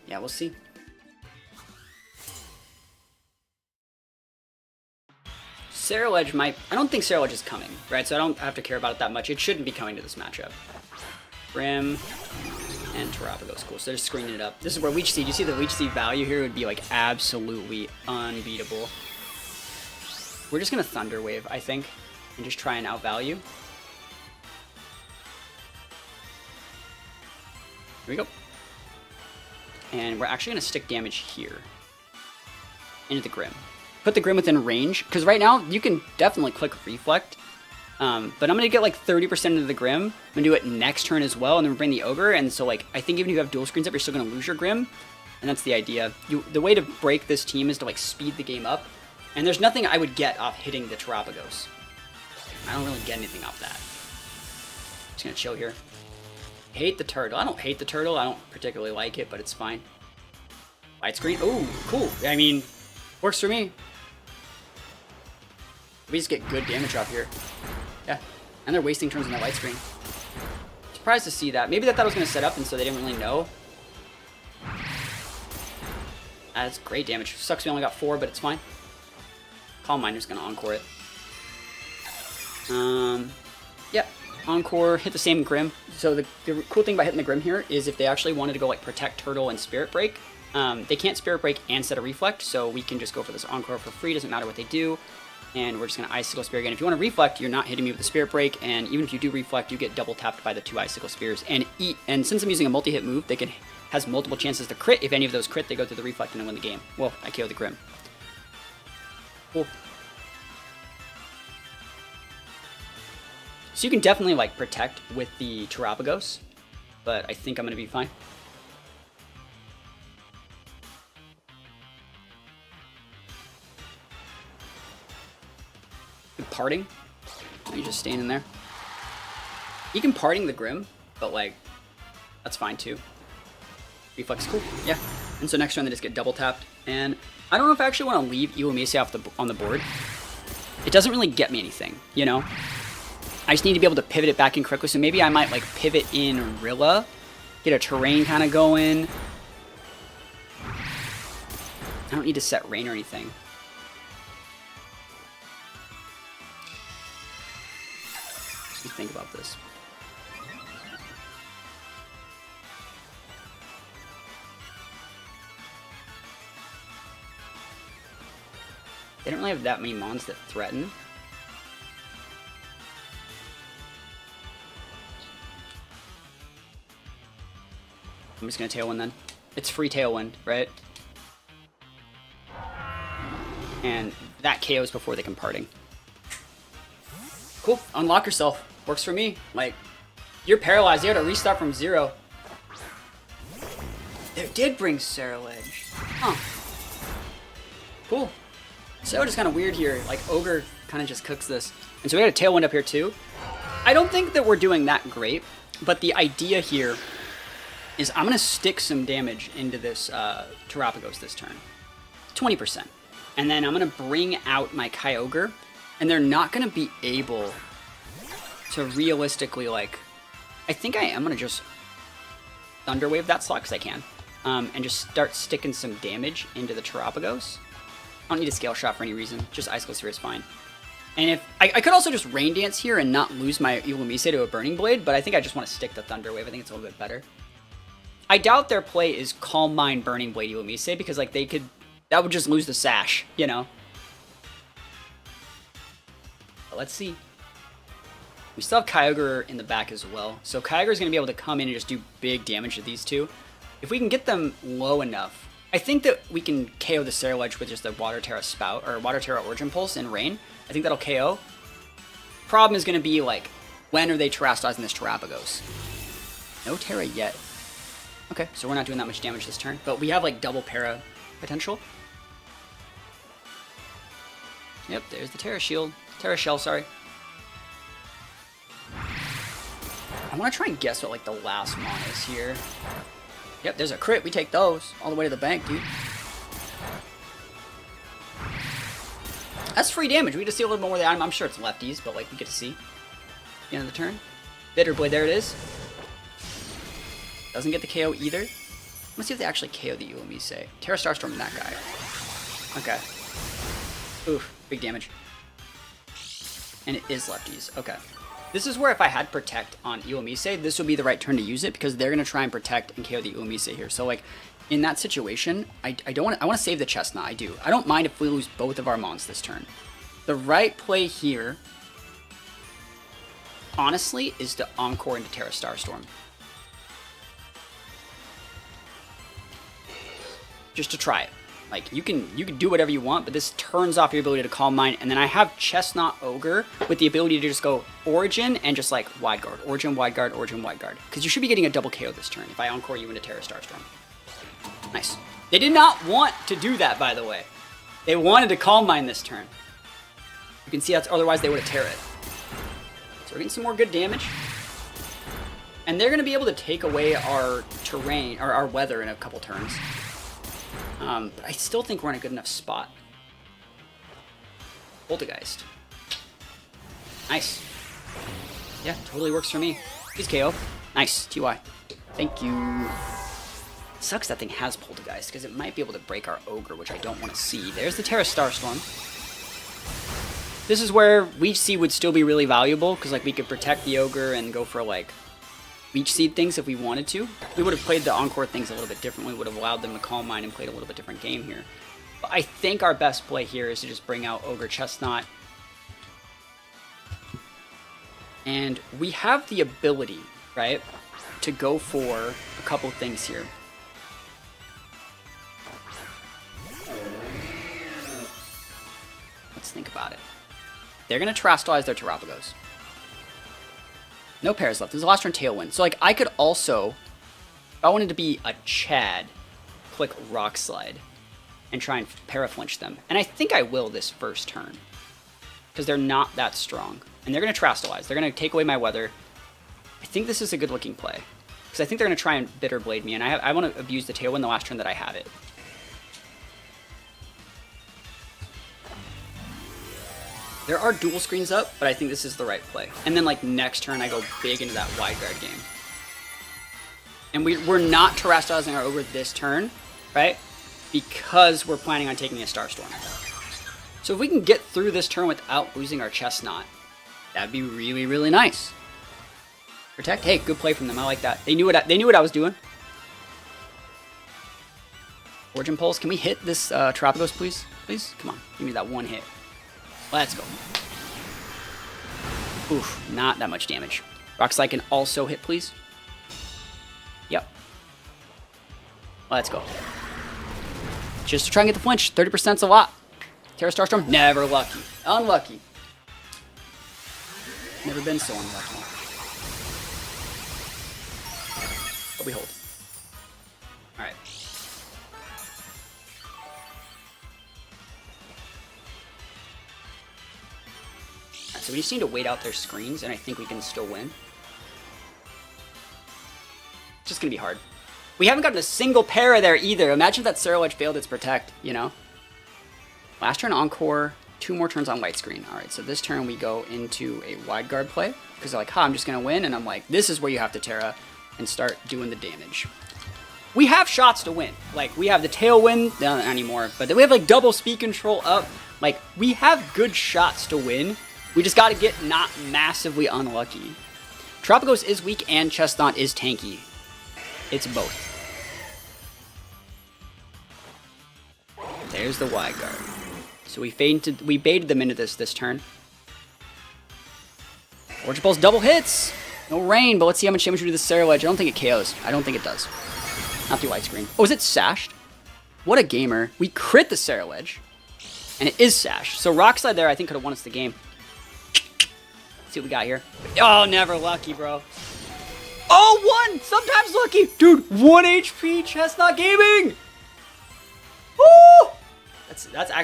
Yeah, we'll see. Ceruledge might... I don't think Ceruledge is coming, right? So I don't have to care about it that much. It shouldn't be coming to this matchup. Brim and Terapagos. Cool. So they're screening it up. This is where Leech Seed. You see the Leech Seed value here would be like absolutely unbeatable. We're just going to Thunder Wave, I think, and just try and outvalue. Here we go. And we're actually going to stick damage here into the Grim. Put the Grim within range, because right now you can definitely click Reflect. But I'm going to get like 30% into the Grim. I'm going to do it next turn as well, and then bring the Ogre. And so like I think even if you have dual screens up, you're still going to lose your Grim. And that's the idea. The way to break this team is to like speed the game up. And there's nothing I would get off hitting the Terapagos. I don't really get anything off that. Just going to chill here. Hate the turtle. I don't hate the turtle. I don't particularly like it, but it's fine. Light screen. Oh, cool. I mean, works for me. We just get good damage off here. Yeah. And they're wasting turns on that light screen. Surprised to see that. Maybe they thought I was going to set up, and so they didn't really know. That's great damage. Sucks we only got 4, but it's fine. Calm Minder's going to Encore it. Yep. Encore, hit the same Grim. So the cool thing about hitting the Grim here is if they actually wanted to go like Protect, Turtle, and Spirit Break, they can't Spirit Break and set a Reflect, so we can just go for this Encore for free. Doesn't matter what they do. And we're just going to Icicle Spear again. If you want to Reflect, you're not hitting me with the Spirit Break, and even if you do Reflect, you get double tapped by the 2 Icicle Spears. And since I'm using a multi-hit move, they has multiple chances to crit. If any of those crit, they go through the Reflect and then win the game. Well, I KO the Grim. Cool. So you can definitely like Protect with the Terapagos, but I think I'm going to be fine. Good parting. You just staying in there. You can parting the Grim, but like that's fine too. Reflex, cool. Yeah. And so next turn they just get double tapped, and I don't know if I actually want to leave Iwamise on the board. It doesn't really get me anything, you know. I just need to be able to pivot it back in quickly, so maybe I might like pivot in Rilla, get a terrain kind of going. I don't need to set rain or anything. Let me think about this. They don't really have that many mons that threaten. I'm just going to Tailwind then. It's free Tailwind, right? And that KOs before they can parting. Cool. Unlock yourself. Works for me. Like, you're paralyzed. You have to restart from 0. They did bring Scarlet. Huh. Cool. Scarlet is kind of weird here. Like, Ogre kind of just cooks this. And so we got a Tailwind up here too. I don't think that we're doing that great, but the idea here is I'm going to stick some damage into this Terapagos this turn. 20%. And then I'm going to bring out my Kyogre, and they're not going to be able to realistically, like... I think I am going to just Thunder Wave that slot, because I can, and just start sticking some damage into the Terapagos. I don't need a Scale Shot for any reason. Just Icicle Sphere is fine. And if I could also just Rain Dance here and not lose my Ilumise to a Burning Blade, but I think I just want to stick the Thunder Wave. I think it's a little bit better. I doubt their play is Calm Mind, Burning Blade, Ilumise, because like they could... That would just lose the Sash, you know? But let's see. We still have Kyogre in the back as well. So Kyogre is going to be able to come in and just do big damage to these two. If we can get them low enough, I think that we can KO the Scarlet with just the Water Terra Spout, or Water Terra Origin Pulse and Rain. I think that'll KO. Problem is going to be, like, when are they Terrastizing this Terapagos? No Terra yet. Okay, so we're not doing that much damage this turn. But we have, like, double Para potential. Yep, there's the Terra Shield. Terra Shell, sorry. I want to try and guess what, like, the last mon is here. Yep, there's a crit. We take those all the way to the bank, dude. That's free damage. We get to see a little bit more of the item. I'm sure it's lefties, but, like, we get to see. The end of the turn. Bitter Blade, there it is. Doesn't get the KO either. Let's see if they actually KO the Ilumise. Terra Starstorm that guy. Okay. Oof, big damage. And it is lefties. Okay. This is where if I had Protect on Ilumise, this would be the right turn to use it because they're going to try and protect and KO the Ilumise here. So, like, in that situation, I want to save the Chesnaught. I do. I don't mind if we lose both of our mons this turn. The right play here, honestly, is to Encore into Terra Starstorm. Just to try it. Like, you can do whatever you want, but this turns off your ability to Calm Mind, and then I have Chesnaught Ogre with the ability to just go Origin and just, like, Wide Guard. Origin, Wide Guard, Origin, Wide Guard. Because you should be getting a double KO this turn if I Encore you into Terra Starstorm. Nice. They did not want to do that, by the way. They wanted to Calm Mind this turn. You can see that's otherwise they would have Terra it. So we're getting some more good damage. And they're going to be able to take away our terrain, or our weather in a couple turns. But I still think we're in a good enough spot. Poltergeist. Nice. Yeah, totally works for me. Please KO. Nice. TY. Thank you. Sucks that thing has Poltergeist, because it might be able to break our Ogre, which I don't want to see. There's the Terra Starstorm. This is where Leech Seed would still be really valuable, because like we could protect the Ogre and go for like Leech Seed things if we wanted to. We would have played the Encore things a little bit differently. We would have allowed them to Calm Mind and played a little bit different game here. But I think our best play here is to just bring out Ogre Chesnaught. And we have the ability, right, to go for a couple things here. Let's think about it. They're going to Terrastalize their Terapagos. No pairs left. This is the last turn Tailwind. So, like, I could also, if I wanted to be a Chad, click Rock Slide and try and Paraflinch them. And I think I will this first turn because they're not that strong. And they're going to Terrastalize. They're going to take away my weather. I think this is a good looking play because I think they're going to try and Bitter Blade me. And I want to abuse the Tailwind the last turn that I have it. There are dual screens up, but I think this is the right play. And then, like, next turn, I go big into that Wide Guard game. And we're not Terrastalizing our Ogre this turn, right? Because we're planning on taking a Starstorm. So if we can get through this turn without losing our Chesnaught, that'd be really, really nice. Protect? Hey, good play from them. I like that. They knew what I was doing. Origin Pulse. Can we hit this Terapagos, please? Please? Come on. Give me that one hit. Let's go. Oof, not that much damage. Rock Slide can also hit, please. Yep. Let's go. Just to try and get the flinch. 30%'s a lot. Terra Starstorm, never lucky. Unlucky. Never been so unlucky. But we hold. Alright. So we just need to wait out their screens, and I think we can still win. It's just going to be hard. We haven't gotten a single para there either. Imagine if that Scarlet failed its Protect, you know? Last turn Encore, 2 more turns on white screen. All right, so this turn we go into a wide guard play because they're like, ha, I'm just going to win. And I'm like, this is where you have to Terra and start doing the damage. We have shots to win. Like, we have the Tailwind, not anymore, but then we have like double speed control up. Like, we have good shots to win. We just got to get not massively unlucky. Terapagos is weak and Chesnaught is tanky. It's both. There's the wide guard. So we baited them into this turn. Orchard Pulse double hits! No rain, but let's see how much damage we do to the Scarlet. I don't think it KOs. I don't think it does. Not through widescreen. Oh, is it sashed? What a gamer. We crit the Scarlet. And it is sashed. So Rock Slide there I think could have won us the game. Let's see what we got here. Oh, never lucky, bro. Oh, 1! Sometimes lucky! Dude, 1 HP, Chesnaught Gaming! Woo!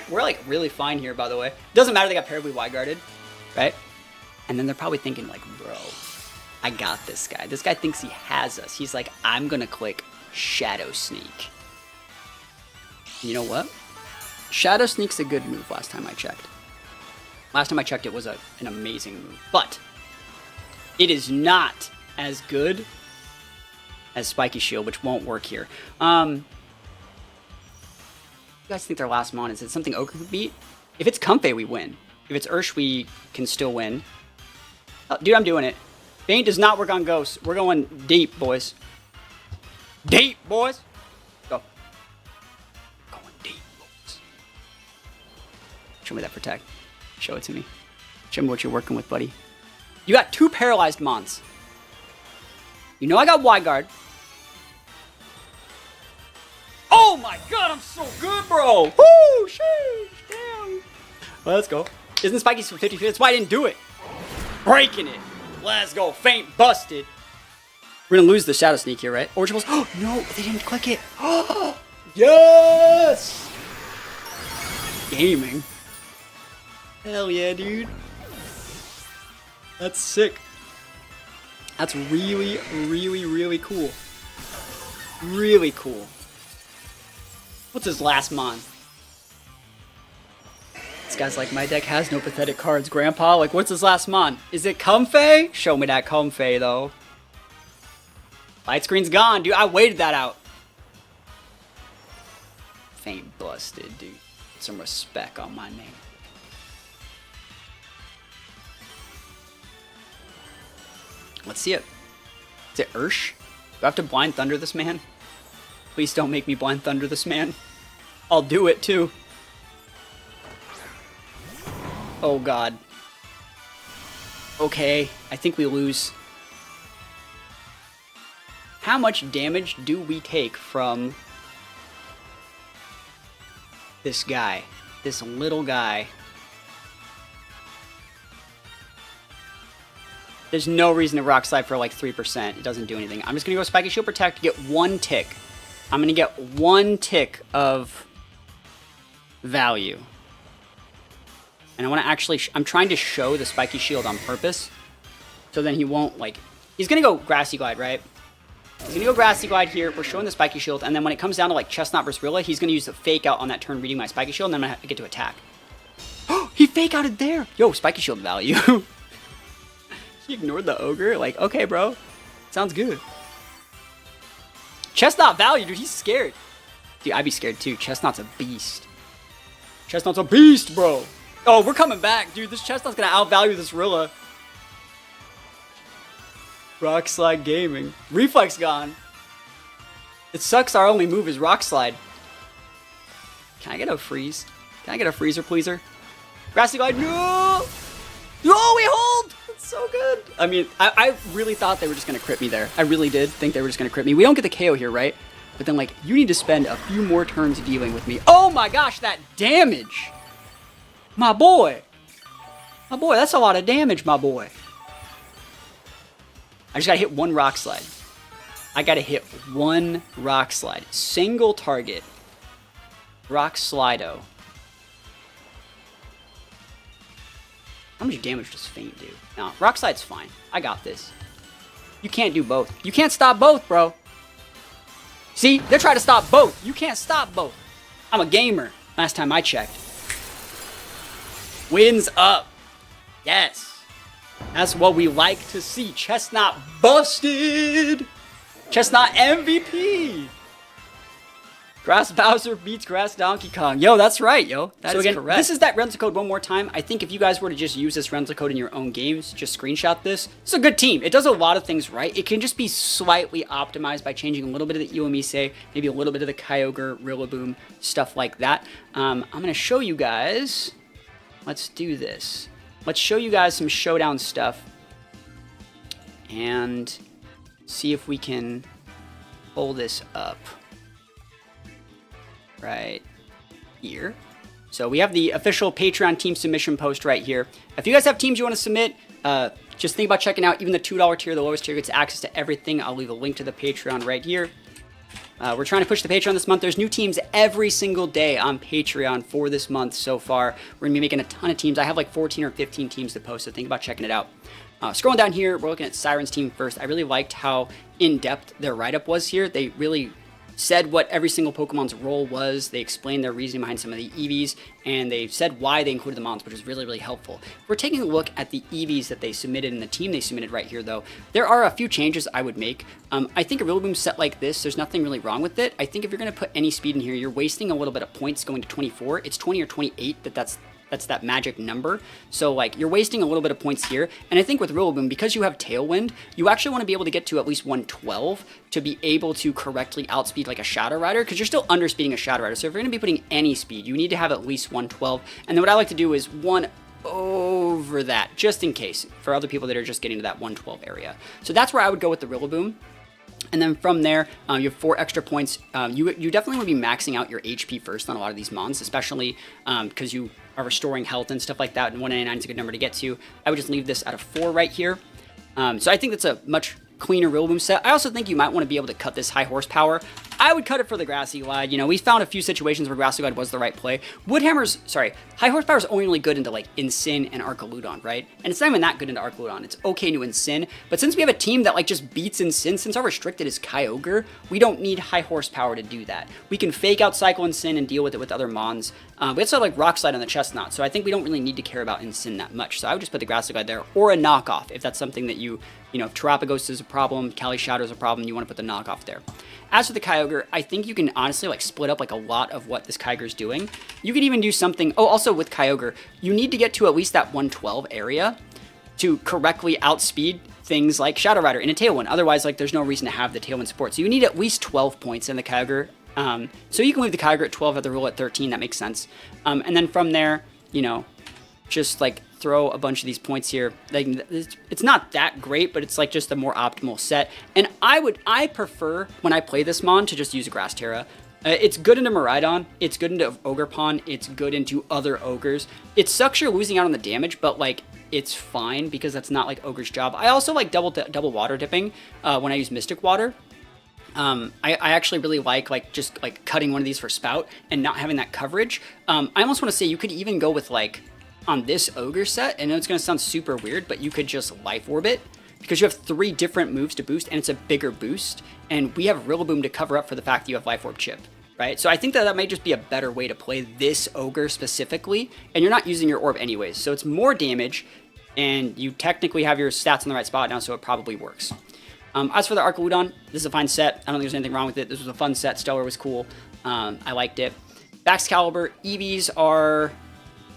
We're like really fine here, by the way. Doesn't matter they got terribly wide guarded, right? And then they're probably thinking like, bro, I got this guy. This guy thinks he has us. He's like, I'm gonna click Shadow Sneak. You know what? Shadow Sneak's a good move last time I checked. Last time I checked it was an amazing move. But it is not as good as Spiky Shield, which won't work here. You guys think their last mon is it something Ogre could beat? If it's Comfey, we win. If it's Ursh, we can still win. Oh, dude, I'm doing it. Feint does not work on Ghosts. We're going deep, boys. Deep, boys. Go. Going deep, boys. Show me that Protect. Show it to me. Show me what you're working with, buddy. You got 2 paralyzed mons. You know I got wide guard. Oh my god, I'm so good, bro! Woo! Sheesh! Damn! Well, let's go. Isn't Spiky's for 50? That's why I didn't do it. Breaking it. Let's go. Feint busted. We're gonna lose the Shadow Sneak here, right? Orchard Pulse. Oh, no, they didn't click it. Yes! Gaming. Hell yeah, dude. That's sick. That's really, really, really cool. Really cool. What's his last mon? This guy's like, my deck has no pathetic cards, Grandpa. Like, what's his last mon? Is it Comfey? Show me that Comfey, though. Light screen's gone, dude. I waited that out. Feint busted, dude. Some respect on my name. Let's see it. Is it Ursh? Do I have to Blind Thunder this man? Please don't make me Blind Thunder this man. I'll do it too. Oh god. Okay, I think we lose. How much damage do we take from this guy? This little guy. There's no reason to Rock Slide for like 3%. It doesn't do anything. I'm just going to go Spiky Shield Protect to get 1 tick. I'm going to get 1 tick of value. And I want to actually... I'm trying to show the Spiky Shield on purpose. So then he won't like... He's going to go Grassy Glide, right? He's going to go Grassy Glide here. We're showing the Spiky Shield. And then when it comes down to like Chesnaught versus Rilla, he's going to use the Fake Out on that turn reading my Spiky Shield. And then I'm going to get to attack. He Fake Outed there! Yo, Spiky Shield value. He ignored the Ogre? Like, okay, bro. Sounds good. Chesnaught value, dude. He's scared. Dude, I'd be scared too. Chesnaught's a beast. Chesnaught's a beast, bro. Oh, we're coming back, dude. This Chesnaught's gonna outvalue this Rilla. Rock Slide Gaming. Reflex gone. It sucks our only move is Rock Slide. Can I get a freeze? Can I get a freezer, pleaser? Grassy Glide, no! No, we hold! That's so good. I mean, I really thought they were just gonna crit me there. I really did think they were just gonna crit me. We don't get the KO here, right? But then, like, you need to spend a few more turns dealing with me. Oh my gosh, that damage! My boy! My boy, that's a lot of damage, my boy. I just gotta hit 1 Rock Slide. I gotta hit 1 Rock Slide. Single target. Rock Slido. How much damage does Feint do? No, Rock Slide's fine. I got this. You can't do both. You can't stop both, bro. See, they're trying to stop both. You can't stop both. I'm a gamer. Last time I checked. Wins up. Yes. That's what we like to see. Chesnaught busted. Chesnaught MVP. Grass Bowser beats Grass Donkey Kong. Yo, that's right, yo. That is correct. This is that rental code one more time. I think if you guys were to just use this rental code in your own games, just screenshot this. It's a good team. It does a lot of things right. It can just be slightly optimized by changing a little bit of the Iwamise, maybe a little bit of the Kyogre, Rillaboom, stuff like that. I'm going to show you guys. Let's do this. Let's show you guys some showdown stuff. And see if we can pull this up. Right here. So we have the official Patreon team submission post right here. If you guys have teams you want to submit, just think about checking out even the $2 tier. The lowest tier gets access to everything. I'll leave a link to the Patreon right here. We're trying to push the Patreon this month. There's new teams every single day on Patreon for this month so far. We're going to be making a ton of teams. I have like 14 or 15 teams to post, so think about checking it out. Scrolling down here, we're looking at Siren's team first. I really liked how in-depth their write-up was here. They really said what every single Pokemon's role was. They explained their reasoning behind some of the EVs, and they said why they included the Mons, which was really, really helpful. If we're taking a look at the EVs that they submitted and the team they submitted right here, though, there are a few changes I would make. I think a Rillaboom set like this, there's nothing really wrong with it. I think if you're going to put any speed in here, you're wasting a little bit of points going to 24. It's 20 or 28 that's that magic number. So like you're wasting a little bit of points here. And I think with Rillaboom, because you have Tailwind, you actually want to be able to get to at least 112 to be able to correctly outspeed like a Shadow Rider, because you're still underspeeding a Shadow Rider. So if you're going to be putting any speed, you need to have at least 112. And then what I like to do is 1 over that, just in case, for other people that are just getting to that 112 area. So that's where I would go with the Rillaboom. And then from there, you have 4 extra points. You definitely want to be maxing out your HP first on a lot of these Mons, especially because you are restoring health and stuff like that, and 199 is a good number to get to. I would just leave this at a 4 right here. So I think that's a much cleaner Rillaboom set. I also think you might want to be able to cut this high horsepower. I would cut it for the Grassy Glide. You know, we found a few situations where Grassy Glide was the right play. High horsepower is only really good into like Incin and Arcaludon, right? And it's not even that good into Arcaludon. It's okay to Incin, but since we have a team that like just beats Incin, since our restricted is Kyogre, we don't need high horsepower to do that. We can fake out Cycle Incin and deal with it with other Mons. We also have like Rock Slide on the Chesnaught, so I think we don't really need to care about Incin that much. So I would just put the Grassy Glide there, or a knockoff if that's something that you know, if Terapagos is a problem, Cali Shadow is a problem, you want to put the knockoff there. As for the Kyogre, I think you can honestly like split up like a lot of what this Kyogre is doing. You could even do something, also with Kyogre, you need to get to at least that 112 area to correctly outspeed things like Shadow Rider in a Tailwind. Otherwise, like there's no reason to have the Tailwind support. So you need at least 12 points in the Kyogre. So you can leave the Kyogre at 12, have the rule at 13, that makes sense. And then from there, you know, just like throw a bunch of these points here. Like, it's not that great, but it's like just a more optimal set. And I prefer when I play this Mon to just use a Grass Terra. It's good into Miraidon, it's good into Ogerpon, it's good into other Ogres. It sucks you're losing out on the damage, but like it's fine because that's not like Ogre's job. I also like double water dipping when I use Mystic Water. I actually really like just like cutting one of these for Spout and not having that coverage. I almost want to say you could even go with like on this Ogre set, I know it's going to sound super weird, but you could just Life Orbit because you have 3 different moves to boost and it's a bigger boost, and we have Rillaboom to cover up for the fact that you have Life Orb Chip, right? So I think that might just be a better way to play this Ogre specifically, and you're not using your Orb anyways, so it's more damage, and you technically have your stats in the right spot now, so it probably works. As for the Arcaludon, this is a fine set. I don't think there's anything wrong with it. This was a fun set. Stellar was cool. I liked it. Baxcalibur, EVs are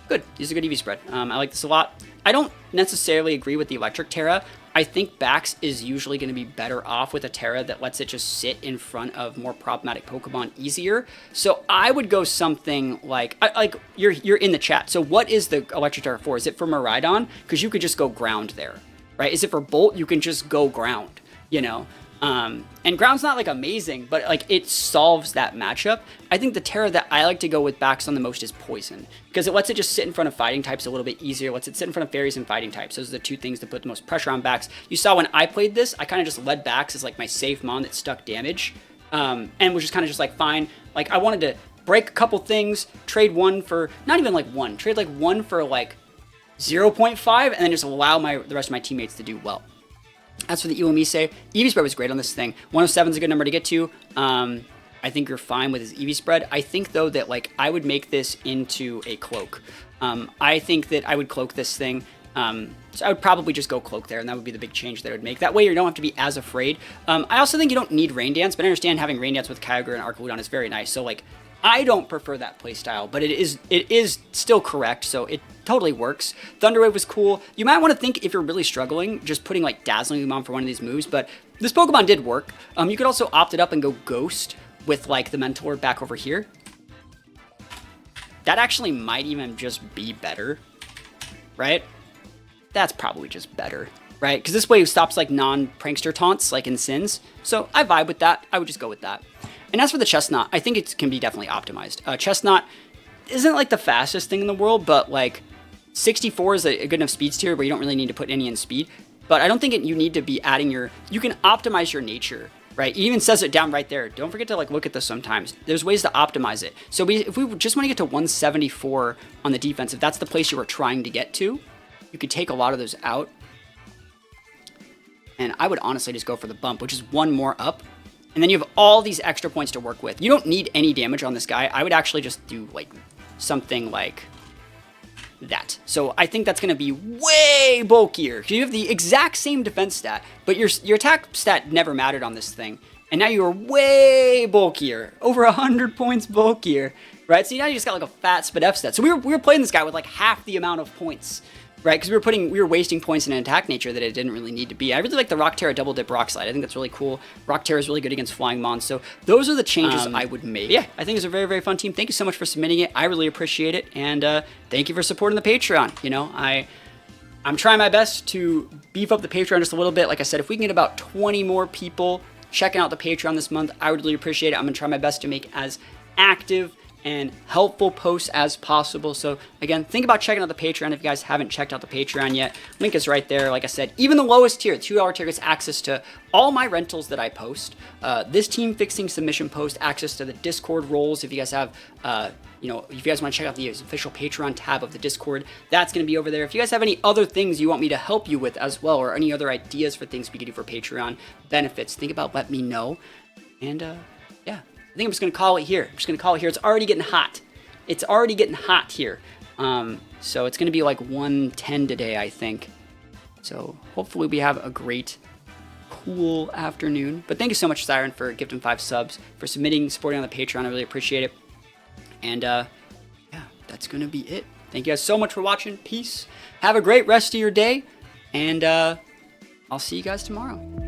good. These are good EV spread. I like this a lot. I don't necessarily agree with the Electric Terra. I think Bax is usually going to be better off with a Terra that lets it just sit in front of more problematic Pokemon easier. So I would go something like you're in the chat. So what is the Electric Terra for? Is it for Miraidon? Because you could just go ground there, right? Is it for Bolt? You can just go ground, you know? And ground's not like amazing, but like it solves that matchup. I think the Terra that I like to go with Bax on the most is Poison, because it lets it just sit in front of fighting types a little bit easier. Lets it sit in front of fairies and fighting types. Those are the 2 things that put the most pressure on Bax. You saw when I played this, I kind of just led Bax as like my safe Mon that stuck damage, and was just kind of just like fine. Like I wanted to break a couple things, trade one for not even like one, trade like one for like 0.5, and then just allow the rest of my teammates to do well. As for the Evimise, EV spread was great on this thing. 107 is a good number to get to. I think you're fine with his EV spread. I think, though, that like I would make this into a cloak. I think that I would cloak this thing. So I would probably just go cloak there, and that would be the big change that I would make. That way you don't have to be as afraid. I also think you don't need Rain Dance, but I understand having Rain Dance with Kyogre and Arcaludon is very nice. So like, I don't prefer that playstyle, but it is still correct, so it totally works. Thunder Wave was cool. You might want to think, if you're really struggling, just putting like Dazzling Beam on for one of these moves, but this Pokemon did work. You could also opt it up and go Ghost with like the Mentor back over here. That actually might even just be better, right? That's probably just better, right? Because this way stops like non-prankster taunts like in Sins. So I vibe with that. I would just go with that. And as for the Chesnaught, I think it can be definitely optimized. Chesnaught isn't like the fastest thing in the world, but like 64 is a good enough speed tier where you don't really need to put any in speed. But I don't think you need to be adding you can optimize your nature, right? It even says it down right there. Don't forget to like look at this sometimes. There's ways to optimize it. So if we just want to get to 174 on the defense, if that's the place you were trying to get to, you could take a lot of those out. And I would honestly just go for the bump, which is one more up. And then you have all these extra points to work with. You don't need any damage on this guy. I would actually just do like something like that. So I think that's going to be way bulkier. You have the exact same defense stat, but your attack stat never mattered on this thing. And now you're way bulkier, over 100 points bulkier, right? So now you just got like a fat SPDF stat. So we were playing this guy with like half the amount of points, right? Because we were wasting points in an attack nature that it didn't really need to be. I really like the Rock Terra Double Dip Rock Slide. I think that's really cool. Rock Terra is really good against Flying Mons. So those are the changes I would make. Yeah, I think it's a very, very fun team. Thank you so much for submitting it. I really appreciate it. And thank you for supporting the Patreon. You know, I'm trying my best to beef up the Patreon just a little bit. Like I said, if we can get about 20 more people checking out the Patreon this month, I would really appreciate it. I'm going to try my best to make as active and helpful posts as possible. So again, think about checking out the Patreon if you guys haven't checked out the Patreon yet. Link is right there. Like I said, even the lowest tier, $2 tier, gets access to all my rentals that I post. This team fixing submission post, access to the Discord roles. If you guys have, if you guys want to check out the official Patreon tab of the Discord, that's going to be over there. If you guys have any other things you want me to help you with as well, or any other ideas for things we could do for Patreon benefits, think about letting me know. And yeah. I think I'm just going to call it here. It's already getting hot. It's already getting hot here. So it's going to be like 110 today, I think. So hopefully we have a great, cool afternoon. But thank you so much, Siren, for gifting 5 subs, for supporting on the Patreon. I really appreciate it. And yeah, that's going to be it. Thank you guys so much for watching. Peace. Have a great rest of your day. And I'll see you guys tomorrow.